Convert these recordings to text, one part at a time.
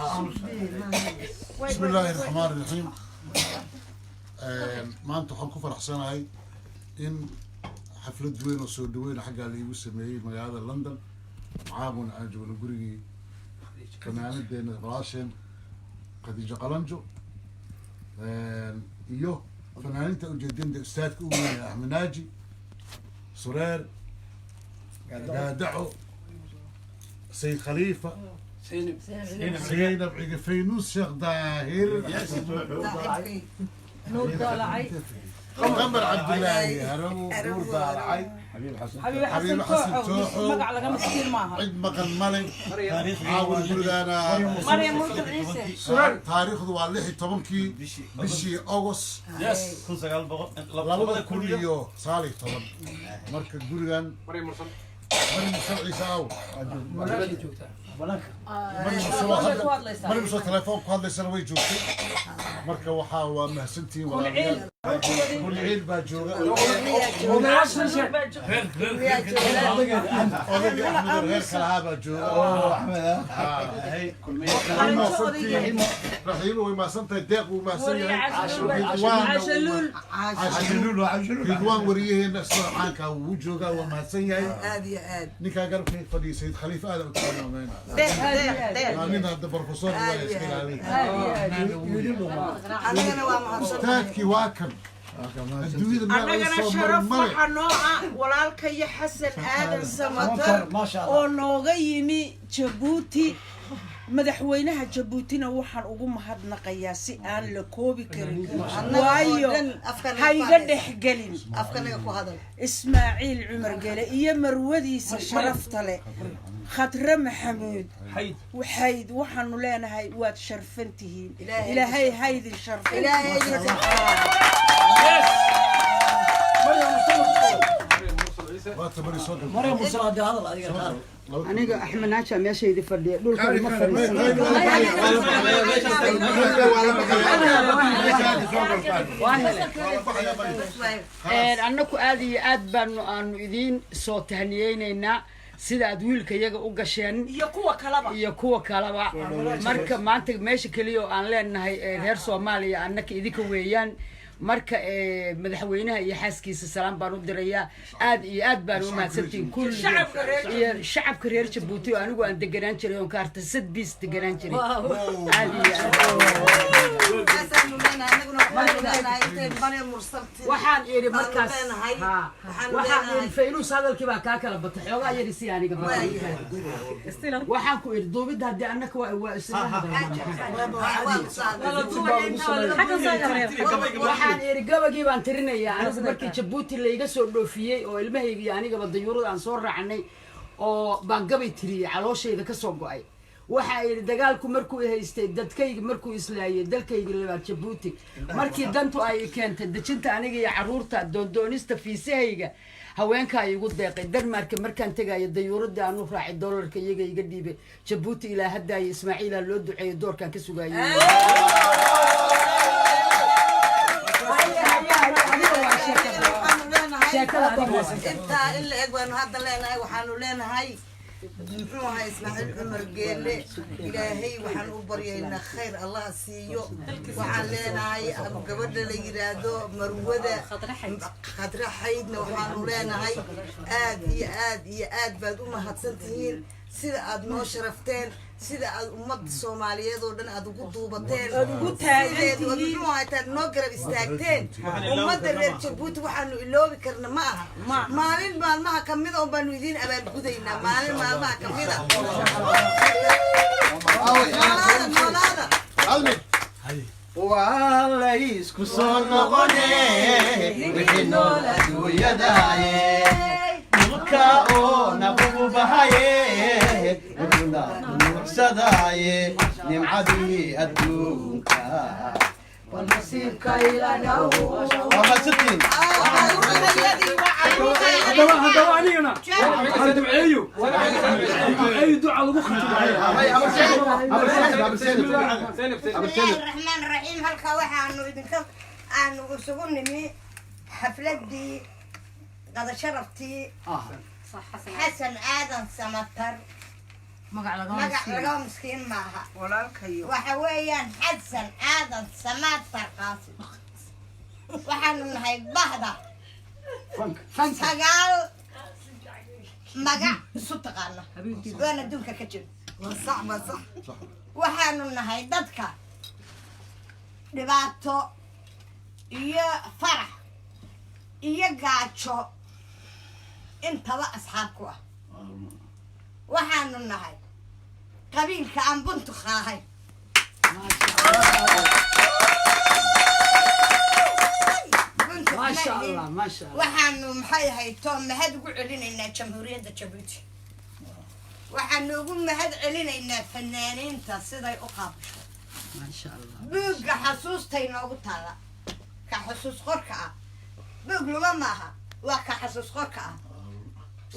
بسم الله الرحمن الرحيم. ما أنتم حنكون فرحسنا هاي إن حفلة دوين وسودوين حاجة اللي يسميه مقعد لندن معاون أجو نقولي كمان دين راشن خديجة قلنجو إيوه فنانين توجدين ده أستاذ كومي أحمد ناجي سرير دعو سيد خليفة زينب عقب فينوس شيخ داهر نور ضالعي غمر عبد الله نور ضالعي حبيب حسن توحو مقع لقى مسكين معها عيد مقل ملك عاول بلدانا مريم ملك العيسى تاريخ ذو اللحي طبنكي بشي أغسطس يس كل سجال لابد كل يوم صالح طبعا مركز بلدان مريم مرسل عيسى أو مريم مرسل تلفون قاد لسنة ويجوكي مركز وحاوة مهسنتي كل عيل باجوغا غير كلها باجوغا رحيل وما سنت الدق وما سنت عشلول رضوان وريه نفس عنك وجوغا وما سنت هذه هذه نكا قرب في فدي سيد خليفة هذا وكلنا مين هذا بروفيسور الله يسكن عليه أستاذك واكم أنا شرف وحنوعة والالكي حسن آدم سمطر ونوغيمي جبوتي madaxweynaha Jabuutina waxaan ugu mahadnaqayaa si aan la koobi karin waayo hayga dhexgelin afkanaga ku hadal Ismaaciil Cumar Gale iyo marwadiisa sharafta leh Khadra Maxamuud waxayd waxaanu leenahay waad sharfantihiin ilaahay haydin sharfay ilaahay مريم مرسل هذا هذا aniga Axmed Naaja meeshaydi fadhiyo dhulka ma fadhiisan annaku aad iyo aad baanu aanu idin soo tahniyeynayna sida aad wiilka iyaga u gasheen iyo kuwa kalaba marka maanta meesha kaliya oo aan leenahay reer Soomaaliya annaka idinka weeyaan marka madaxweynaha iyo xaaskiisa salaam baan u dirayaa aad iyo aad baan u mahadsantiin kulli shacabka reer Jabuuti oo anigu aan deganaan jiray oo kaarta sadbiis deganaan jiray aad iyo waxaan iri markaas waxaan iri Faynus hadalkii baa ka kala batay xoogaa yari si aniga waxaan ku iri duubida hadii annaka waa waxaan iri gabagii baan tirinayaa anigu markii Jabuuti la iga soo dhoofiyay oo ilmahayga iyo aniga badayurada aan soo raacnay oo baan gabay tiriyay calooshayda ka soo go'ay waxa ay dagaalku markuu haystay dadkayga markuu islaayay dalkayga labaad Jabuuti markii dantu ay keentay dajinta aniga iyo caruurta doondoonista fiisahayga haweenka ay ugu deeqay Denmark markaan tagay dayuurada aanu raacay dollarka iyaga iga dhiibay Jabuuti ilaa hadda ay Ismaaciil loo duceeyo doorkan ka sugayay inta illa egwaan hadda leenahay waxaanu leenahay muxuuha Ismaaciil Cumar Geele ilaahay waxaan u baryaynaa khayr Allah siiyo waxaan leenahay gabadha la yiraahdo marwada Khadra Xaydna waxaanu leenahay aad iyo aad baad u mahadsantihiin sida aad noo sharafteen sida aad ummadda Soomaaliyeed oo dhan aad ugu duubateen ugu taageerteen noo garab istaagteen ummadda reer Jabuuti waxaanu iloobi karna ma aha maalin maalmaha kamid oo baanu idin abaal gudaynaa maalin maalmaha kamid ah والله يسكسون نغني وحنو لدوية داعي نبكاو نبو بهاي نبونا نبسداي نمعدي الدونكا والنصيب كايلا نو وما ستين هذا علينا هذا دعيو أي دعاء المخرج بسم الله الرحمن الرحيم هلكا waxaanu idinka aanu usugu nimi xafladii qada sharaftii xasan aadan samatar magac laga miskiin maaha walaalkayo waxa weeyaan xasan aadan samaad farqaasi waxaanu nahay bahda sagaal magac isu taqaana waana adduunka ka jiro waxaanu nahay dadka dhibaato iyo farax iyo gaajo intaba asxaab ku ah waxaanu nahay qabiilka aan buntu qaahay waxaanu maxay ahayd too mahad ugu celinaynaa jamhuuriyadda jabuuti waxaanu ugu mahad celinaynaa fanaaniinta siday u qaabisho buugga xasuustay noogu taala ka xusuus qorka ah buug luma maaha waa ka xasuus qorka ah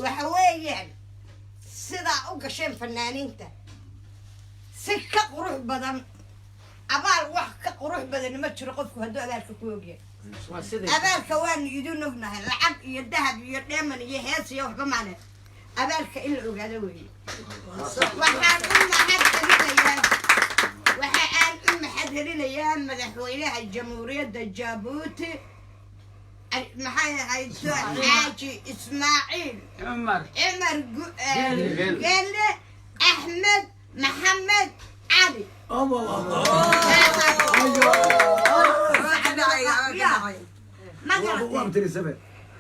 waxa weeyaan sidaa u gasheen fanaaniinta si ka qurux badan abaal wax ka qurux badan ma jiro qofku hadduu abaalka ku ogyahay abaalka waanu idin ognahay lacag iyo dahab iyo dheeman iyo hees iyo waxba maane abaalka in la ogaado weeye waxaan u mahad celinayaa madaxweynaha jamhuuriyadda jabuuti maxay ahayd xaaji ismaaciil cumar geelle axmed maxamed cali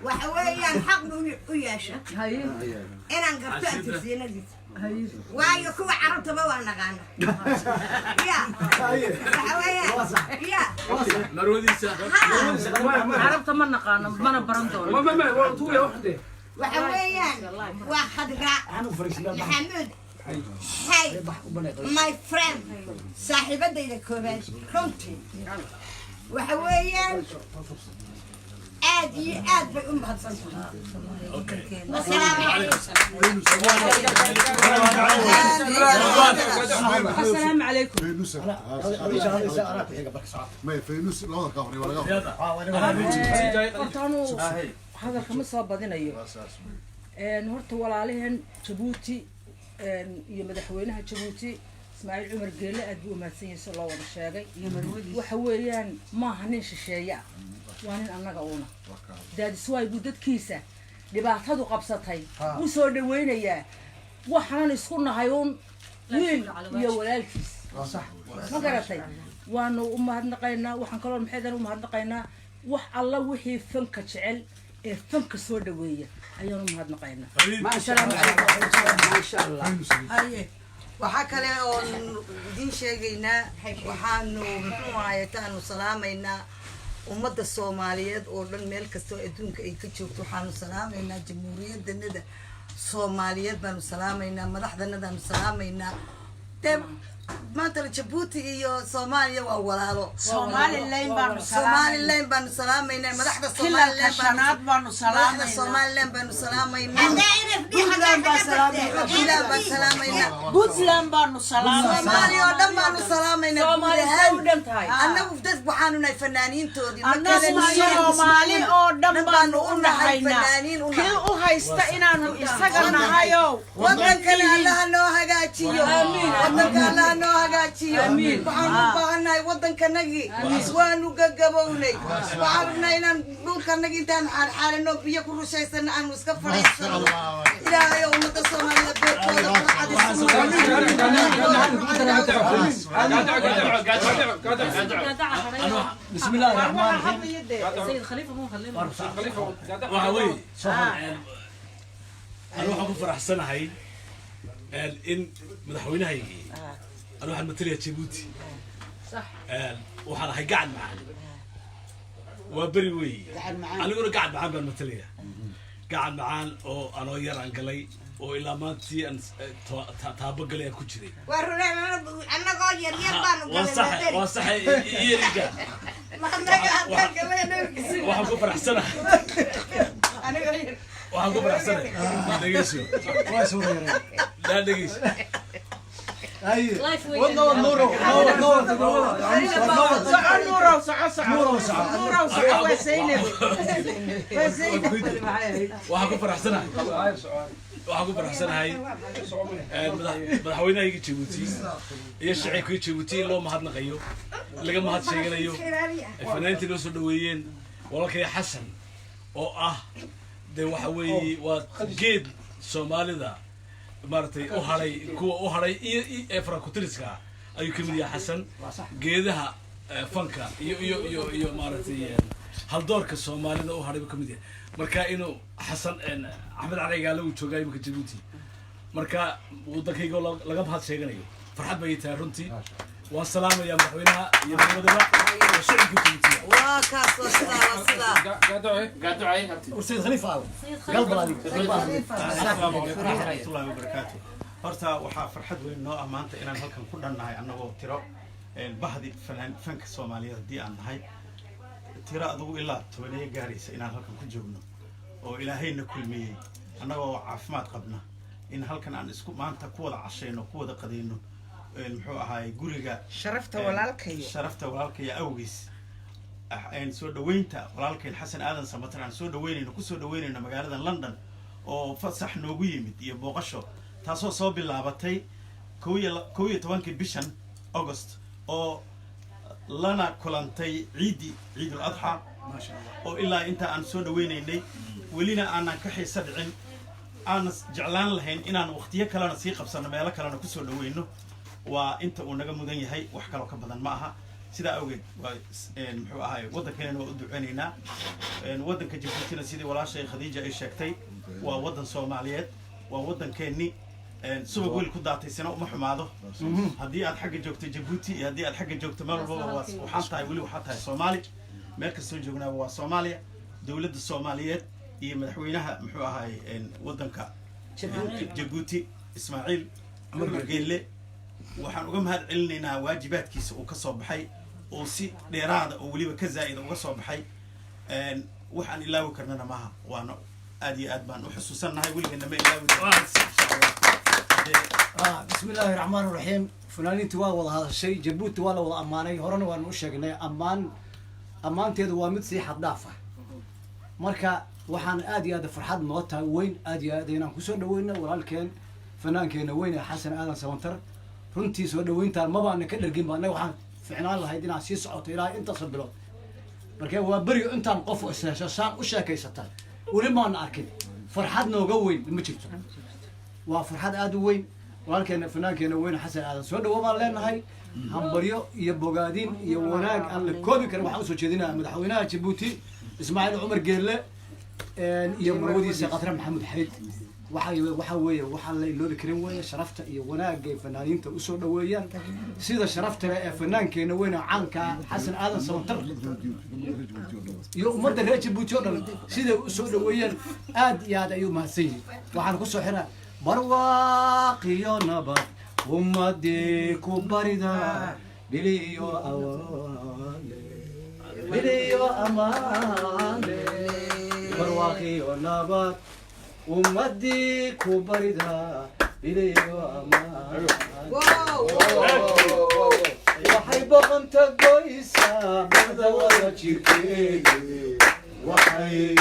waxa weeyaan xaq u yeesha inaan garto abtirsiinadiisa waayo kuwa carabtaba waa naqaana ya waxa weeyaan carabta ma naqaano mana baran doono waxa weeyaan waa khadra maxamuud hay my friend saaxiibadayda koobaad runtii waxa weeyaan aad iyo aad bay u mahadsantahay السلام عليكم ما فينوس لا كفري ولا hortaanu hadalka ma soo badinayo horta walaalaheen Djibouti iyo madaxweynaha Djibouti Ismaaciil Cumar Geelle aad buu mahadsan yahay loo wada sheegay waxa weeyaan ma aha nin shisheeya waa nin annaga uuna daadiswaay buu dadkiisa dhibaatadu qabsatay u soo dhaweynayaa waxaan isku nahay uun wiil iyo walaalkiis ma garatay waanu u mahadnaqaynaa waxaan kaloo maxaydan u mahadnaqaynaa wax alla wixii fanka jecel ee fanka soo dhaweeya ayaanu mahadnaqaynaa maasha allah waxaa kale oo idin sheegaynaa waxaanu muxuu ahaye taanu salaamaynaa ummadda Soomaaliyeed oo dhan meel kasta oo adduunka ay ka joogto waxaanu salaamaynaa jamhuuriyaddanada Soomaaliyeed baanu salaamaynaa madaxdanadaanu salaamaynaa maanta Djibouti iyo Soomaaliya waa walaalo Somaliland baanu salaamaynaa madaxda Somaliland baanu salaamaynaa Puntland baanu salaamaynaa Soomaaliya oo dhan baanu salaamaynaa annagu dad waxaanu nahay fanaaniintoodii Soomaali oo dhan baanu u nahaynaa kii u haysta inaanu isaga nahayo wadankana allaha noo hagaajiyo wadanka allaha noo hagaajiyo waxaanu u baahannahay wadankanagii waanu gagabownay waxaan rabnaa inaan dhulkanagi intaan xaalxaalino biyo ku rushaysana aanu iska fadhiisano ilaahay oo ummadda Soomaalida beerkooda بسم الله الرحمن الرحيم سيد خليفه مو خلينا وحوي أنا waxaan ku faraxsanahay in madaxweynaha أنا waxaan matalayaa Djibouti صح waxaan ahay gacan macaan waa bari weey aniguna gacan macaan baan matalayaa gacan macaan oo anoo yar aan galay oo ilaa maantii aan taabo galay ku jiray waa runaan annagoo yar yar baanu galay waa sax iiriga waxaan ku faraxsanahay waxaan ku faraxsanahay dhageyso waa soo yaray لا دقيقة والله نورو waxaan ku faraxsanahay madaxweynahayga Djibouti iyo shacabka Djibouti loo mahadnaqayo laga mahad sheeganayo fanaantii loo soo dhaweeyeen walaalkay Xasan oo ah de waxa weeye waa geed Soomaalida maartay u haray kuwa u haray iyo Afro-Kutiriska ayuu kamid yahay Xasan geedaha fanka iyo maartay haldoorka Soomaalida u haray kamid yahay marka inuu Xasan Axmed Cali Gaalo uu joogay imka Djibouti marka wadankayga laga mahad sheeganayo farxad bay tahay runtii waan salaamayaa madaxweynaha iyo dowladda iyo shacabka Djibouti waa kaas سيد خليفة قلب رادي السلام عليكم ورحمة الله وبركاته horta waxaa farxad weyn noo ah maanta inaan halkan ku dhannahay annagoo tiro bahdi fanka Soomaaliyeed hadii aan nahay tiro adigu ilaa 10 gaaraysa inaan halkan ku joogno oo ilaahayna kulmiyay annagoo caafimaad qabna in halkan aan isku maanta ku wada cashayno ku wada qadayno muxuu ahaay guriga sharafta walaalkay awgiis soo dhaweynta walaalkeen Xasan Aadan Samatar aan soo dhaweynayno ku soo dhaweynayno magaalada London oo fasax noogu yimid iyo booqasho taasoo soo bilaabatay 11 bishan August oo lana kulantay ciidul adha ma sha Allah oo ilaa inta aan soo dhaweynaynay welina aanan ka xiisadcin aan jeclaan lahayn inaan waqtiyo kale sii qabsano meelo kale ku soo dhaweyno waa inta uu naga mudan yahay wax kale ka badan ma aha sida awgeed waa muxuu ahaay wadankeena oo u duceynayna wadanka Djibouti sidii walaashay Khadija ay sheegtay waa wadan Soomaaliyeed waa wadankeeni subag weel ku daataysana uma xumaado hadii aad xagga joogto Djibouti iyo hadii aad xagga joogto meel walba waxaan tahay wali waxaan tahay Soomaali meel kasta joognaa waa Soomaaliya dawladda Soomaaliyeed iyo madaxweynaha muxuu ahaay wadanka Djibouti Ismaaciil Cumar Geelle waxaan uga mahad celinaynaa waajibaadkiisa uu ka soo baxay oo si dheeraada oo waliba ka zaa'id uga soo baxay waxaan ilaawi karnana maaha waana aad iyo aad baan u xusuusanahay waligeena ma ilaawi بسم الله الرحمن الرحيم فنانين توا والله هذا الشيء جبوت ولا والله أماني هرنا وأنا وشجنا أمان تيدو وامد سي حد دافع مركا وحن آدي هذا فرحات موتها وين آدي هذا هنا كسر وين ولا كان فنان كان وين حسن آدم سمنتر runtii soo dhaweynta ma baan ka dhargin baan waxaan ficnaan lahayd inaan sii socoto ilaa inta sabilo markay waa bari intaan qof islaan u sheekaysataa wali ma aan arkin farxad nooga weyn ma jirto waa farxad aad u weyn walaalkeena fanaankeena weyn Xasan Aadan soo dhawo baan leenahay hambaryo iyo bogaadin iyo wanaag aan la koobi karin waxaan soo jeedinaa madaxweynaha Djibouti Ismaaciil Cumar Geelle iyo marwadiisa Qadra Maxamed Xarid waxa weeye waxa la iloobi karin weeye sharafta iyo wanaaga fanaaniinta u soo dhaweeyaan sida sharafta ee fanaankeenna weyn caanka Xasan Aadan Samatar iyo ummadda reer Djibouti oo dhan sida u soo dhaweeyaan aad iyo aad ayuu mahadsan yihiin waxaan ku soo xiraa barwaaqiyo nabad ummadii ku barida biliyo amaale barwaaqiyo nabad ومدي كوبريدا إليو أمان وحي بغنت قويسا بغدا ولا جيكيني وحي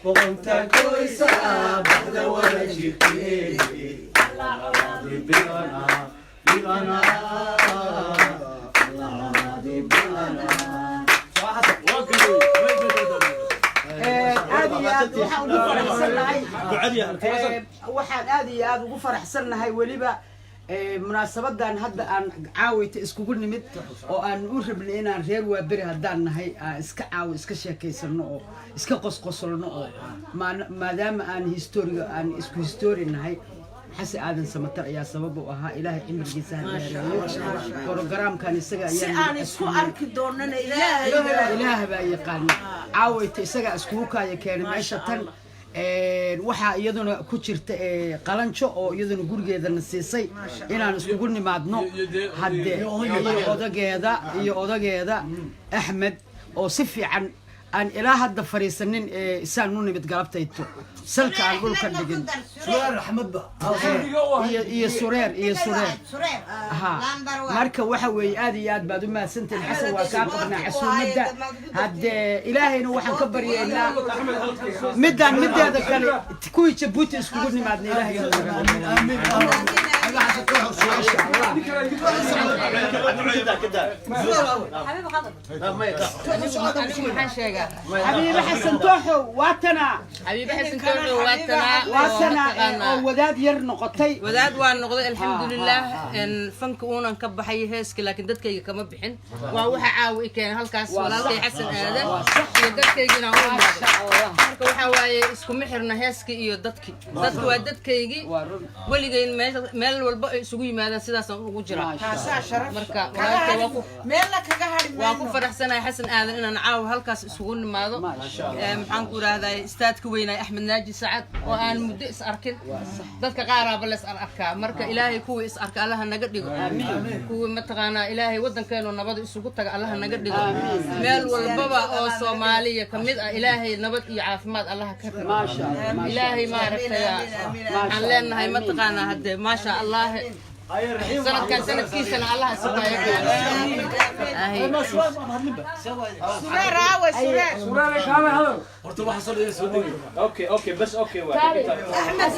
بغنت قويسا بغدا ولا جيكيني بغنا بغنا waxaan aad iyo aad ugu faraxsanahay waliba munaasabadan hadda aan caawita iskugu nimid oo aan u rabnay inaan reer waaberi haddaan nahay iska caawi iska sheekaysano oo iska qosqosolno oo maadaama aan isku histori nahay Xasan Aadan Samatar ayaa sabab u ahaa ilaahay cimrigiisa haleeyo programkan isaga ayaa si aan isku arki doonana ilaahay baa yaqaan caawita isaga isku kaaya keenay meesha tan waxa iyaduna ku jirta qalanjo oo iyaduna gurigeedana siisay inaan iskugu nimaadno hadde odageeda Axmed oo si fiican aan ilaa hadda fariisanin isaan nu nimid galabtayto salka aan dhulka dhigin iyo sureer ha marka waxa weeye aad iyo aad baad u mahadsantiin xasan waa kaa qabnaa casuumadda haddee ilaahayna waxaan ka baryaynaa midaan mideeda kale kuwii jabuuti iskugu nimaadna ilaahay حبيبي حسن توحو واتنا حبيبي حسن توحو واتنا وداد يرنقطي وداد وان نقضي الحمد لله ان فنك اونا كبحي هيسك لكن ددكيga kama bixin waa waxa caawi keen halkaas walaalkay xasan aadan iyo dadkaygina marka waxa waaye isku mixirna heeska iyo dadki dadku waa dadkaygi waligeyn meel walba isugu yimaadaan sidaas ugu jira marka walaalkay meel la kaga hadhin waa ku faraxsanahay xasan aadan inaan caawi halkaas isugu nimaado maxaan ku raahday istaadka weynay axmed naaji sacad oo aan muddo is arkin dadka qaaraba la is arkaa marka ilaahay kuwii is arka allaha naga dhigo kuwii mataqaanaa ilaahay wadankeenu nabad isugu taga allaha naga dhigo meel walbaba oo Soomaaliya kamid ah ilaahay nabad iyo caafimaad allaha ka dhigo ilaahay ma aragtay aan leenahay mataqaanaa hadde ma sha Allah سنة كان سنة كيس أنا الله سبحانه سرير عاوي سرير كامل هذا ورتوا حصل لي سودي اوكي بس اوكي واحد احمد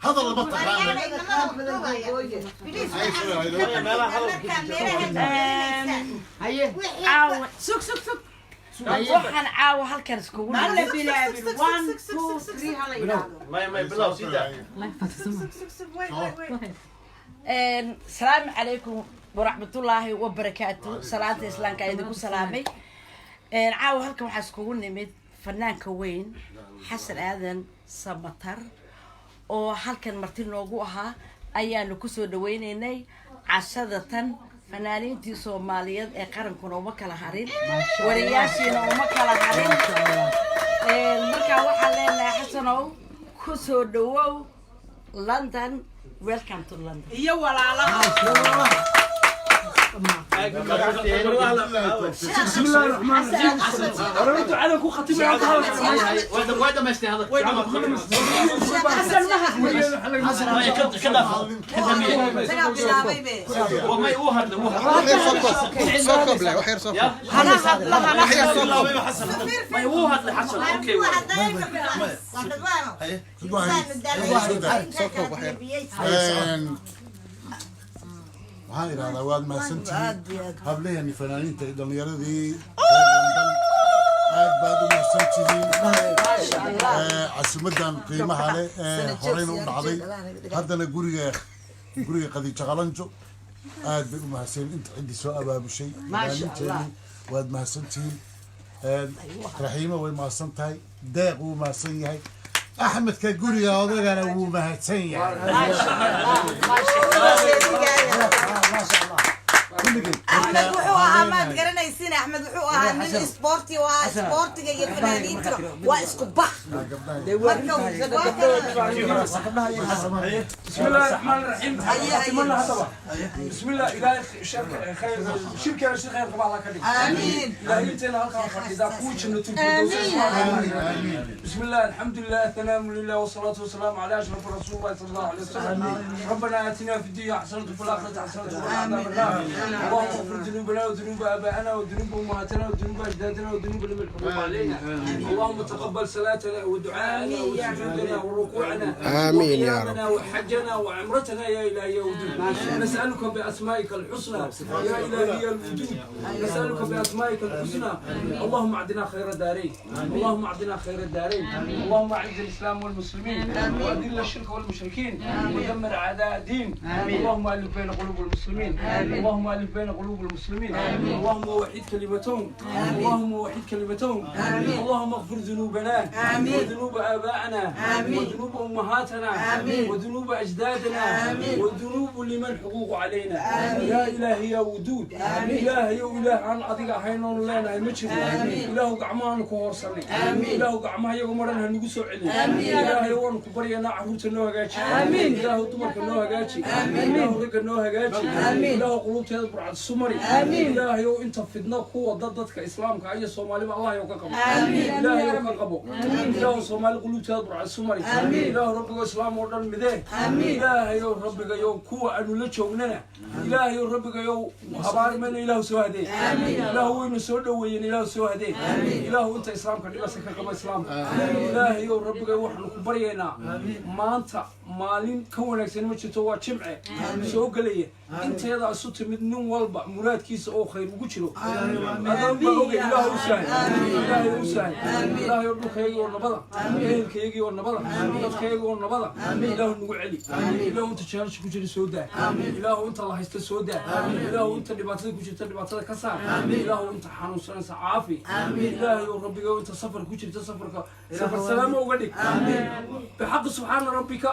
هذا البطل هيا عاو سوق waxaan caawa halkan iskugu salaamu calaykum waraxmatullaahi wabarakaatu salaanta islaamka idinku salaamay caawa halkan waxaa iskugu nimid fanaanka weyn xasan aadan samatar oo halkan marti noogu ahaa ayaanu kusoo dhaweynaynay cashada tan fanaaniintii Soomaaliyeed ee qarankuna uma kala harin wariyaashiina uma kala harin marka waxaan leenahay xasanow ku soo dhawow London welcome to London iyo walaalaha بسم الله الرحمن الرحيم ورمت على كو ختم وين ما اشتي هذا حسن وما يوهر صوكب لا وحير صوكب ما يوهر لحسن اوكي صوكب وحير waxaan idhahdaa waad mahadsantihiin hableeni fanaaniinta dhalinyaradii aad baad u mahadsantihiin casumadan qiimaha leh ee horeyna u dhacday haddana guriga Khadiija Qalanjo aad bay u mahadsan inta ciddii soo abaabushay fanaaniinteedii waad mahadsantihiin raxiimo way mahadsan tahay deeq wuu mahadsan yahay axmedka guriga odagana wuu mahadsan yahay أحمد وحوها ما تقرنيسين أحمد وحوها من سبورتي وسبورتي يفنانينتنا واسكبخ بسم الله الرحمن الرحيم بسم الله إلهي شركة خير طبعا الله كريم آمين إلهي انتنا هلقا إذا كوش بسم الله الحمد لله الثناء لله والصلاة والسلام على أشرف رسول الله صلى الله عليه وسلم ربنا آتنا في الدنيا حسنة وفي الآخرة حسنة وقنا عذاب النار اللهم اغفر ذنوبنا وذنوب آبائنا وذنوب أمهاتنا وذنوب أجدادنا وذنوب لم الحكم علينا اللهم تقبل صلاتنا ودعاءنا وسجودنا وركوعنا آمين يا رب وحجنا وعمرتنا يا إلهي يا وجود نسألك بأسمائك الحسنى يا إلهي يا الوجود نسألك بأسمائك الحسنى اللهم أعطنا خير الدارين اللهم أعطنا خير الدارين اللهم أعز الإسلام والمسلمين وأذل الشرك والمشركين ودمر أعداء الدين اللهم ألف بين قلوب المسلمين اللهم ألف وألف بين قلوب المسلمين اللهم وحد كلمتهم اللهم وحد كلمتهم اللهم اغفر ذنوبنا وذنوب آبائنا وذنوب أمهاتنا وذنوب أجدادنا وذنوب لمن حقوق علينا يا إلهي يا ودود إلهي وإله عن عضيق حينون لنا المجد إله قعمان كورسني إله قعما يومرنا هنقصو علي إلهي وان كبرينا عروت النوها قاتي إله طمرك النوها قاتي إله رق النوها قاتي إله قلوب تهد برعد السمري إلهي وانت فدنا قوة ضدك إسلامك أي صومالي الله يوققبو إلهي يوققبو إله صومالي قلوب تهد برعد السمري إله ربك إسلام وردن مذيه إلهي ربك يوم قوة أنو لتشوغننا إلهي ربك يوم هبار من إله سوهدي إله وين سود وين إله سوهدي إله أنت إسلام كذا سككم إسلام إلهي يوم ربك يوم نكبرينا ما أنت مالين كونك سنوات توا جمعة سوق لي أنت هذا صوت من نوم والبا مراد كيس أو خير وقتلو هذا بقول إله وسهل إله وسهل إله يربك يجي ورنبضة إله كيجي ورنبضة إله كيجي ورنبضة إله نقول علي إله أنت شهر شو كجري سوداء إله أنت الله يست سوداء إله أنت اللي بعتذك وجدت اللي بعتذك كسر إله أنت حنون سنة عافي إله يوم ربك أنت سفر كجري تسفر سفر سلامة وقدك بحق سبحان ربك